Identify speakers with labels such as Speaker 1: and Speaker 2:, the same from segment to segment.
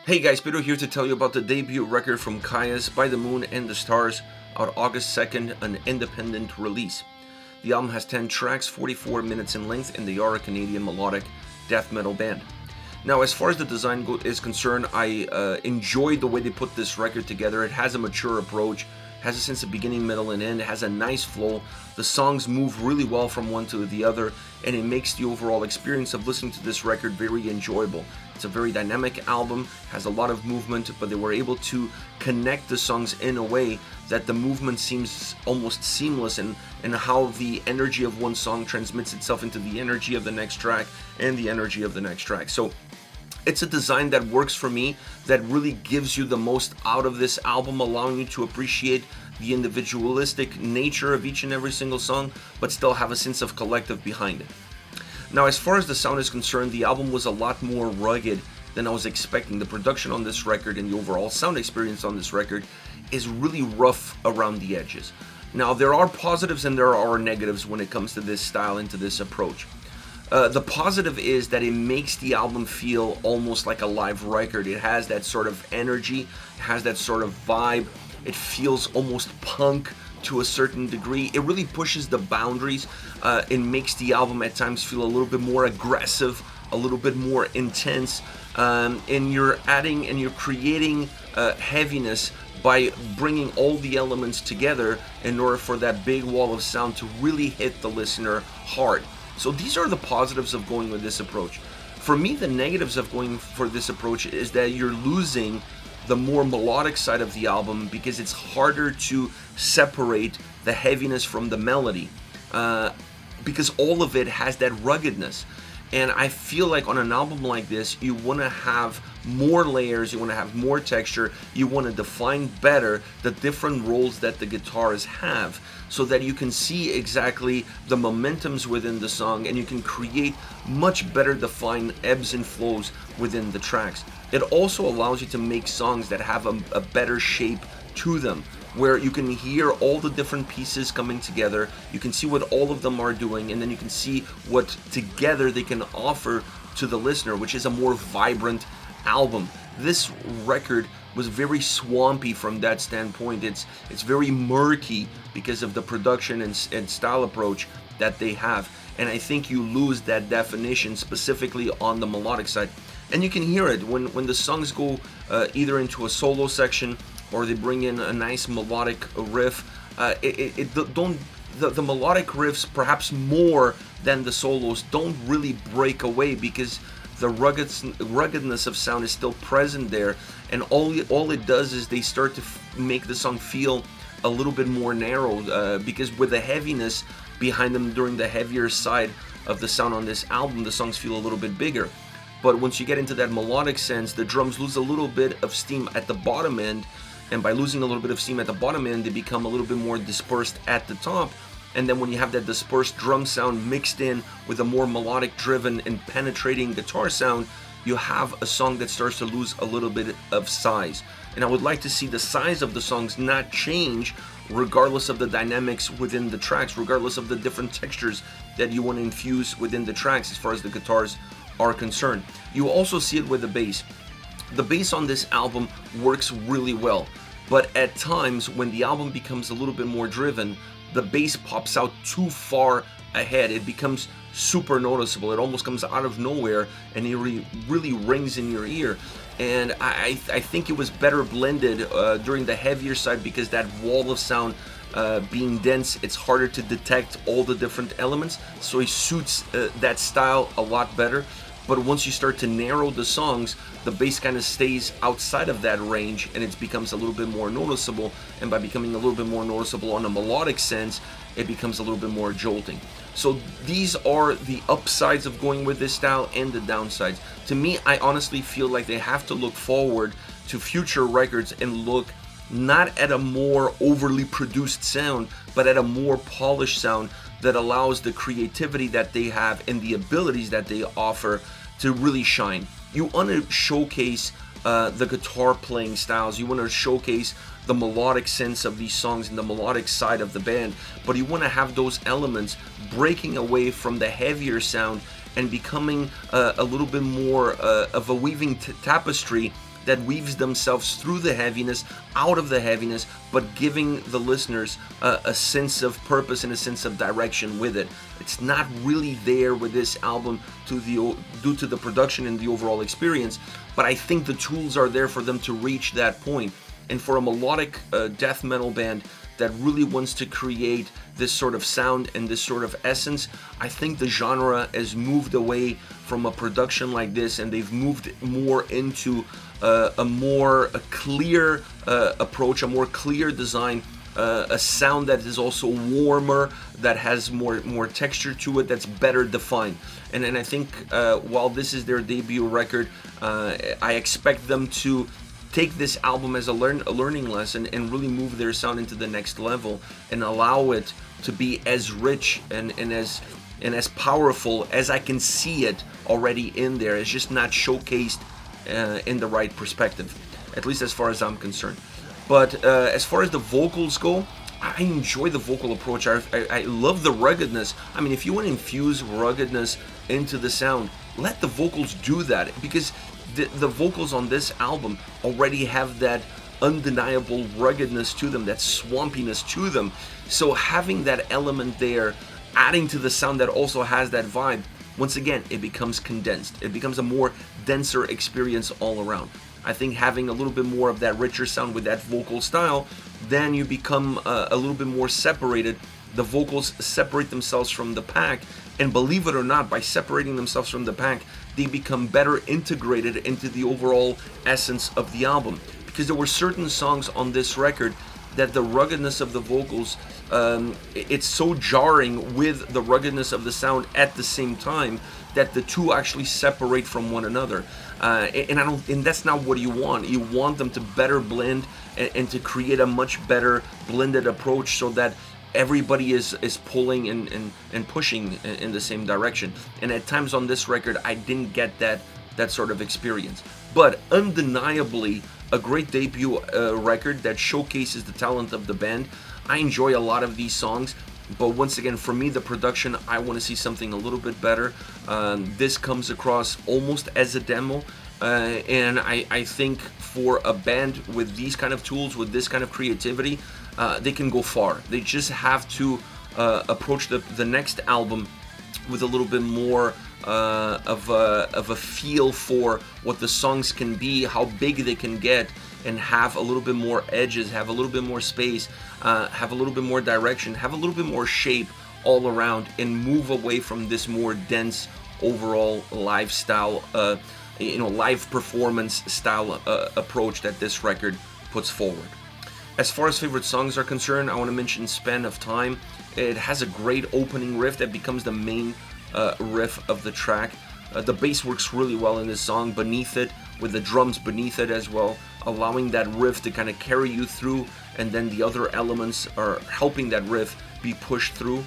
Speaker 1: Hey guys, Pedro here to tell you about the debut record from Kaia's By the Moon and the Stars, out August 2nd, an independent release. The album has 10 tracks, 44 minutes in length, and they are a Canadian melodic death metal band. Now, as far as the design is concerned, I enjoyed the way they put this record together. It has a mature approach, has a sense of beginning, middle, and end. It has a nice flow. The songs move really well from one to the other, and it makes the overall experience of listening to this record very enjoyable. It's a very dynamic album, has a lot of movement, but they were able to connect the songs in a way that the movement seems almost seamless, and how the energy of one song transmits itself into the energy of the next track and the energy of the next track. So it's a design that works for me, that really gives you the most out of this album, allowing you to appreciate the individualistic nature of each and every single song, but still have a sense of collective behind it. Now, as far as the sound is concerned, the album was a lot more rugged than I was expecting. The production on this record and the overall sound experience on this record is really rough around the edges. Now, there are positives and there are negatives when it comes to this style and to this approach. The positive is that it makes the album feel almost like a live record. It has that sort of energy, it has that sort of vibe. It feels almost punk to a certain degree. It really pushes the boundaries. It makes the album at times feel a little bit more aggressive, a little bit more intense, and you're adding and you're creating heaviness by bringing all the elements together in order for that big wall of sound to really hit the listener hard. So these are the positives of going with this approach. For me, the negatives of going for this approach is that you're losing the more melodic side of the album because it's harder to separate the heaviness from the melody, because all of it has that ruggedness. And I feel like on an album like this, you want to have more layers, you want to have more texture, you want to define better the different roles that the guitars have, so that you can see exactly the momentums within the song and you can create much better defined ebbs and flows within the tracks. It also allows you to make songs that have a better shape to them, where you can hear all the different pieces coming together, you can see what all of them are doing, and then you can see what together they can offer to the listener, which is a more vibrant album. This record was very swampy from that standpoint. It's very murky because of the production and style approach that they have, and I think you lose that definition specifically on the melodic side. And you can hear it when the songs go either into a solo section or they bring in a nice melodic riff. The melodic riffs, perhaps more than the solos, don't really break away because the ruggedness of sound is still present there, and all it does is they start to make the song feel a little bit more narrow, because with the heaviness behind them during the heavier side of the sound on this album, the songs feel a little bit bigger. But once you get into that melodic sense, the drums lose a little bit of steam at the bottom end, and by losing a little bit of steam at the bottom end, they become a little bit more dispersed at the top. And then when you have that dispersed drum sound mixed in with a more melodic driven and penetrating guitar sound, you have a song that starts to lose a little bit of size. And I would like to see the size of the songs not change regardless of the dynamics within the tracks, regardless of the different textures that you want to infuse within the tracks as far as the guitars are concerned. You also see it with the bass. The bass on this album works really well, but at times when the album becomes a little bit more driven, the bass pops out too far ahead. It becomes super noticeable. It almost comes out of nowhere and it really rings in your ear. And I think it was better blended during the heavier side, because that wall of sound being dense, it's harder to detect all the different elements, so it suits that style a lot better. But once you start to narrow the songs, the bass kind of stays outside of that range and it becomes a little bit more noticeable. And by becoming a little bit more noticeable on a melodic sense, it becomes a little bit more jolting. So these are the upsides of going with this style and the downsides. To me, I honestly feel like they have to look forward to future records and look not at a more overly produced sound, but at a more polished sound that allows the creativity that they have and the abilities that they offer to really shine. You want to showcase the guitar playing styles, you want to showcase the melodic sense of these songs and the melodic side of the band, but you want to have those elements breaking away from the heavier sound and becoming a little bit more of a weaving tapestry that weaves themselves through the heaviness, out of the heaviness, but giving the listeners a sense of purpose and a sense of direction with it. It's not really there with this album due to the production and the overall experience, but I think the tools are there for them to reach that point. And for a melodic death metal band that really wants to create this sort of sound and this sort of essence, I think the genre has moved away from a production like this, and they've moved more into a clear approach, a more clear design, a sound that is also warmer, that has more texture to it, that's better defined. And I think while this is their debut record, I expect them to take this album as a learning lesson and really move their sound into the next level and allow it to be as rich and as powerful as I can see it already in there. It's just not showcased in the right perspective, at least as far as I'm concerned. But as far as the vocals go, I enjoy the vocal approach. I love the ruggedness. I mean, if you want to infuse ruggedness into the sound, let the vocals do that, because the vocals on this album already have that undeniable ruggedness to them, that swampiness to them. So having that element there, adding to the sound that also has that vibe, once again, it becomes condensed. It becomes a more denser experience all around. I think having a little bit more of that richer sound with that vocal style, then you become a little bit more separated. The vocals separate themselves from the pack, and believe it or not, by separating themselves from the pack, they become better integrated into the overall essence of the album. Because there were certain songs on this record that the ruggedness of the vocals, it's so jarring with the ruggedness of the sound at the same time that the two actually separate from one another. And that's not what you want. You want them to better blend and to create a much better blended approach so that everybody is pulling and pushing in the same direction. And at times on this record, I didn't get that sort of experience. But undeniably, a great debut record that showcases the talent of the band. I enjoy a lot of these songs, but once again, for me, the production, I want to see something a little bit better. This comes across almost as a demo, and I think for a band with these kind of tools, with this kind of creativity, they can go far. They just have to approach the next album with a little bit more of a feel for what the songs can be, how big they can get, and have a little bit more edges, have a little bit more space, have a little bit more direction, have a little bit more shape all around, and move away from this more dense overall lifestyle, live performance style approach that this record puts forward. As far as favorite songs are concerned, I want to mention Span of Time. It has a great opening riff that becomes the main riff of the track. The bass works really well in this song beneath it, with the drums beneath it as well, allowing that riff to kind of carry you through, and then the other elements are helping that riff be pushed through.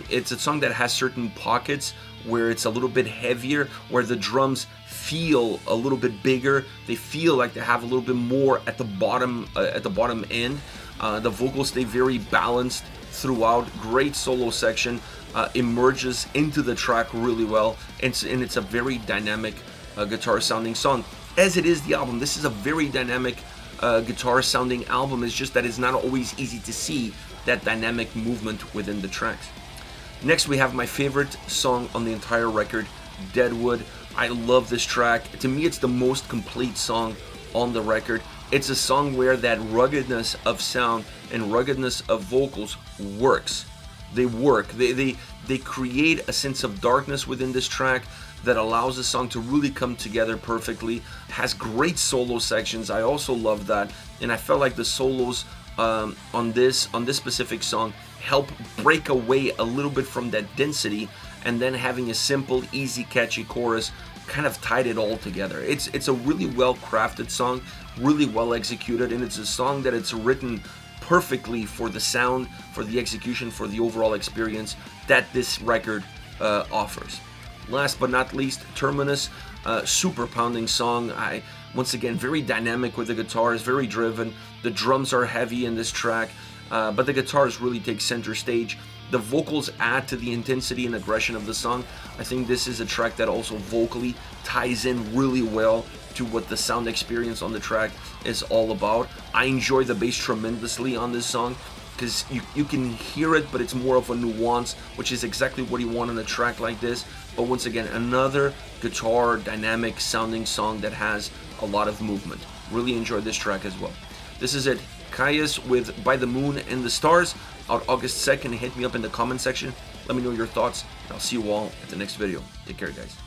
Speaker 1: It's a song that has certain pockets where it's a little bit heavier, where the drums feel a little bit bigger. They feel like they have a little bit more at the bottom end. The vocals stay very balanced throughout. Great solo section, emerges into the track really well, and it's a very dynamic guitar sounding song, as it is the album. This is a very dynamic guitar sounding album. It's just that it's not always easy to see that dynamic movement within the tracks. Next, we have my favorite song on the entire record, Deadwood. I love this track. To me, it's the most complete song on the record. It's a song where that ruggedness of sound and ruggedness of vocals works. They work. They create a sense of darkness within this track that allows the song to really come together perfectly. Has great solo sections. I also love that, and I felt like the solos on this specific song help break away a little bit from that density, and then having a simple, easy, catchy chorus kind of tied it all together. It's a really well crafted song, really well executed, and it's a song that it's written perfectly for the sound, for the execution, for the overall experience that this record offers. Last but not least, Terminus, super pounding song. Once again, very dynamic with the guitars, very driven. The drums are heavy in this track, but the guitars really take center stage. The vocals add to the intensity and aggression of the song. I think this is a track that also vocally ties in really well to what the sound experience on the track is all about. I enjoy the bass tremendously on this song because you can hear it, but it's more of a nuance, which is exactly what you want on a track like this. But once again, another guitar dynamic sounding song that has a lot of movement. Really enjoyed this track as well. This is it. Caius with By the Moon and the Stars, out August 2nd. Hit me up in the comment section. Let me know your thoughts, and I'll see you all at the next video. Take care, guys.